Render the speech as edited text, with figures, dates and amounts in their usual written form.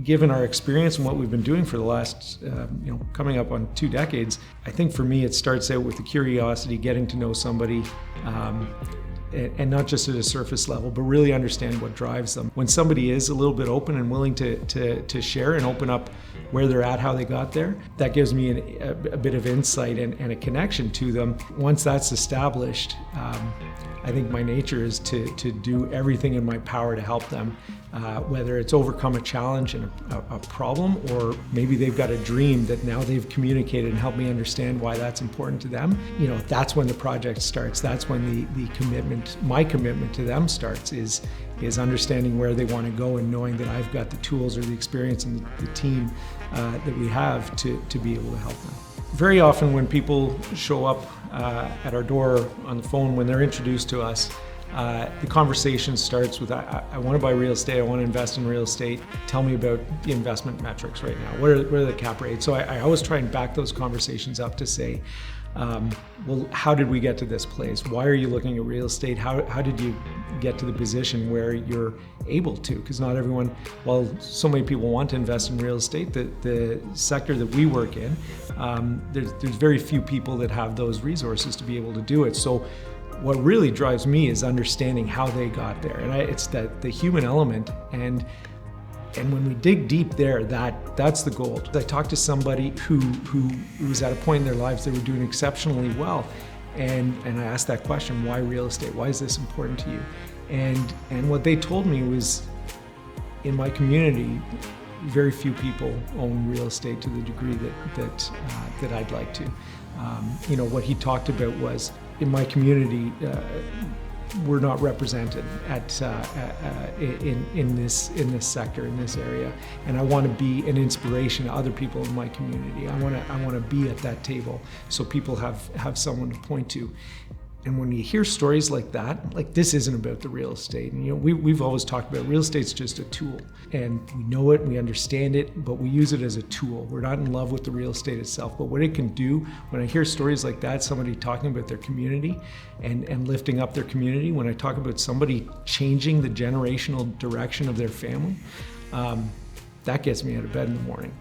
given our experience and what we've been doing for the last, coming up on 2 decades, I think for me it starts out with the curiosity, getting to know somebody, and not just at a surface level, but really understand what drives them. When somebody is a little bit open and willing to share and open up where they're at, how they got there, that gives me a bit of insight and a connection to them. Once that's established, I think my nature is to do everything in my power to help them, whether it's overcome a challenge and a problem, or maybe they've got a dream that now they've communicated and helped me understand why that's important to them. That's when the project starts. That's when the commitment, my commitment to them starts, is understanding where they want to go and knowing that I've got the tools or the experience and the team that we have to be able to help them. Very often when people show up at our door on the phone, when they're introduced to us, the conversation starts with, I want to buy real estate, I want to invest in real estate. Tell me about the investment metrics right now. What are the cap rates? So I always try and back those conversations up to say, well, how did we get to this place? Why are you looking at real estate? How did you get to the position where you're able to? Because not everyone, while so many people want to invest in real estate, the sector that we work in, there's very few people that have those resources to be able to do it. So what really drives me is understanding how they got there. And it's the human element. And when we dig deep there, that's the gold. I talked to somebody who was at a point in their lives they were doing exceptionally well. And I asked that question, why real estate? Why is this important to you? And what they told me was, in my community, very few people own real estate to the degree that I'd like to. What he talked about was, in my community, we're not represented in this sector, in this area, and I want to be an inspiration to other people in my community. I want to be at that table so people have someone to point to. And when you hear stories like that, like, this isn't about the real estate. And we've always talked about real estate's just a tool, and we know it, we understand it, but we use it as a tool. We're not in love with the real estate itself, but what it can do, when I hear stories like that, somebody talking about their community and lifting up their community, when I talk about somebody changing the generational direction of their family, that gets me out of bed in the morning.